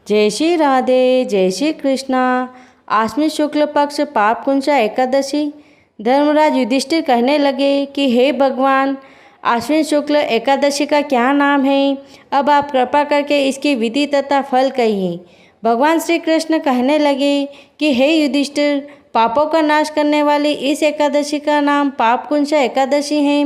जय श्री राधे, जय श्री कृष्णा। आश्विन शुक्ल पक्ष पापकुंसा एकादशी। धर्मराज युधिष्ठिर कहने लगे कि हे भगवान, आश्विन शुक्ल एकादशी का क्या नाम है? अब आप कृपा करके इसकी विधि तथा फल कहिए। भगवान श्री कृष्ण कहने लगे कि हे युधिष्ठिर, पापों का नाश करने वाली इस एकादशी का नाम पापकुंसा एकादशी है।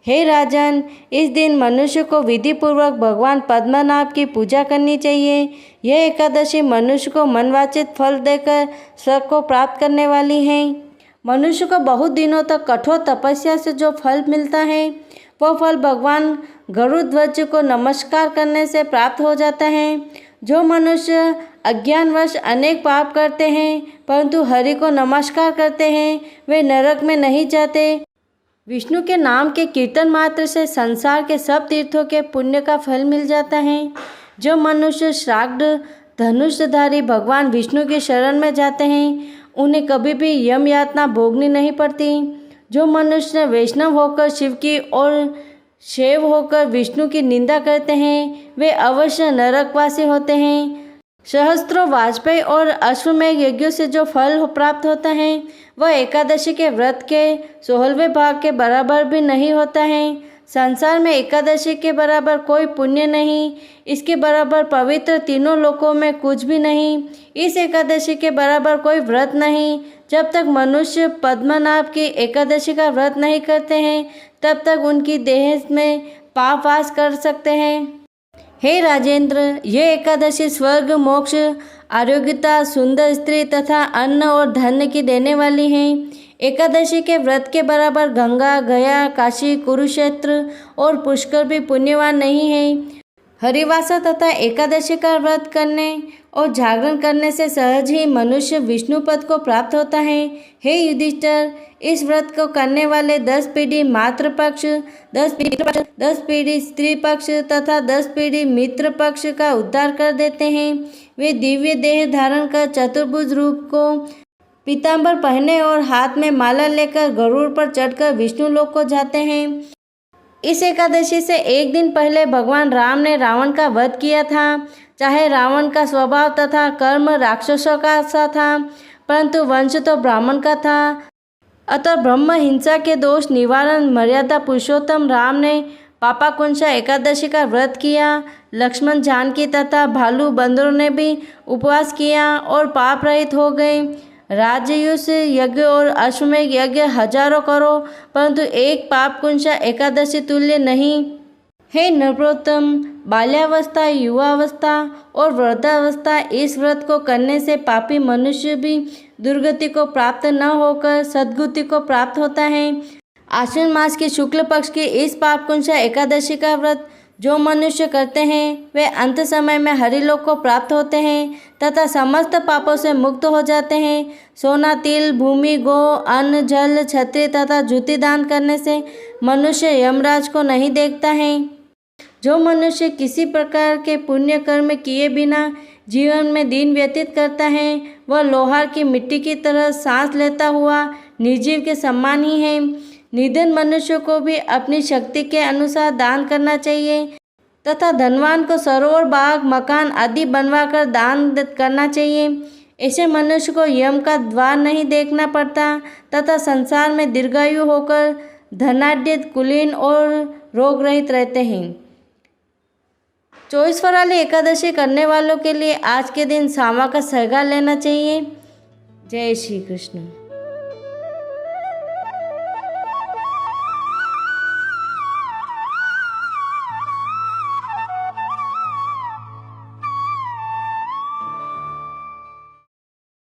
हे राजन, इस दिन मनुष्य को विधि पूर्वक भगवान पद्मनाभ की पूजा करनी चाहिए। यह एकादशी मनुष्य को मनवांछित फल देकर स्वर्ग को प्राप्त करने वाली है। मनुष्य को बहुत दिनों तक कठोर तपस्या से जो फल मिलता है, वह फल भगवान गरुड़ध्वज को नमस्कार करने से प्राप्त हो जाता है। जो मनुष्य अज्ञानवश अनेक पाप करते हैं परंतु हरि को नमस्कार करते हैं, वे नरक में नहीं जाते। विष्णु के नाम के कीर्तन मात्र से संसार के सब तीर्थों के पुण्य का फल मिल जाता है। जो मनुष्य श्राद्ध धनुषधारी भगवान विष्णु की शरण में जाते हैं, उन्हें कभी भी यम यातना भोगनी नहीं पड़ती। जो मनुष्य वैष्णव होकर शिव की और शैव होकर विष्णु की निंदा करते हैं, वे अवश्य नरकवासी होते हैं। सहस्त्रों वाजपेयी और अश्वमेध यज्ञों से जो फल प्राप्त होता है, वह एकादशी के व्रत के 16वें भाग के बराबर भी नहीं होता है। संसार में एकादशी के बराबर कोई पुण्य नहीं, इसके बराबर पवित्र तीनों लोकों में कुछ भी नहीं। इस एकादशी के बराबर कोई व्रत नहीं। जब तक मनुष्य पद्मनाभ की एकादशी का व्रत नहीं करते हैं, तब तक उनकी देह में पाप वास कर सकते हैं। हे राजेंद्र, यह एकादशी स्वर्ग, मोक्ष, आरोग्यता, सुंदर स्त्री तथा अन्न और धन की देने वाली है। एकादशी के व्रत के बराबर गंगा, गया, काशी, कुरुक्षेत्र और पुष्कर भी पुण्यवान नहीं है। हरिवासा तथा एकादशी का व्रत करने और जागरण करने से सहज ही मनुष्य विष्णु पद को प्राप्त होता है। हे युधिष्ठिर, इस व्रत को करने वाले 10 पीढ़ी मातृ पक्ष, 10 पीढ़ी स्त्री पक्ष तथा 10 पीढ़ी मित्र पक्ष का उद्धार कर देते हैं। वे दिव्य देह धारण कर चतुर्भुज रूप को पीतांबर पहने और हाथ में माला लेकर गरुड़ पर चढ़कर विष्णु लोक को जाते हैं। इस एकादशी से एक दिन पहले भगवान राम ने रावण का वध किया था। चाहे रावण का स्वभाव तथा कर्म राक्षसों का सा था, परंतु वंश तो ब्राह्मण का था। अतः ब्रह्म हिंसा के दोष निवारण मर्यादा पुरुषोत्तम राम ने पापाकुंसा एकादशी का व्रत किया। लक्ष्मण, जानकी तथा भालू बंदरों ने भी उपवास किया और पाप रहित हो गए। राजयूष यज्ञ और अश्वमेध यज्ञ हजारों करो, परंतु एक पापकुंसा एकादशी तुल्य नहीं। हे नरोत्तम, बाल्यावस्था, युवावस्था और वृद्धावस्था इस व्रत को करने से पापी मनुष्य भी दुर्गति को प्राप्त न होकर सद्गति को प्राप्त होता है। आश्विन मास की शुक्ल पक्ष की इस पापकुंसा एकादशी का व्रत जो मनुष्य करते हैं, वे अंत समय में हरिलोक को प्राप्त होते हैं तथा समस्त पापों से मुक्त हो जाते हैं। सोना, तिल, भूमि, गौ, अन्न, जल, छत्री तथा जूती दान करने से मनुष्य यमराज को नहीं देखता है। जो मनुष्य किसी प्रकार के पुण्य कर्म किए बिना जीवन में दिन व्यतीत करता है, वह लोहार की मिट्टी की तरह सांस लेता हुआ निर्जीव के समान ही है। निधन मनुष्य को भी अपनी शक्ति के अनुसार दान करना चाहिए तथा धनवान को सरोवर, बाग, मकान आदि बनवाकर दान करना चाहिए। ऐसे मनुष्य को यम का द्वार नहीं देखना पड़ता तथा संसार में दीर्घायु होकर धनाढ्य, कुलीन और रोग रहित रहते हैं। 24 फरवरी एकादशी करने वालों के लिए आज के दिन सांवा का सरगा लेना चाहिए। जय श्री कृष्ण।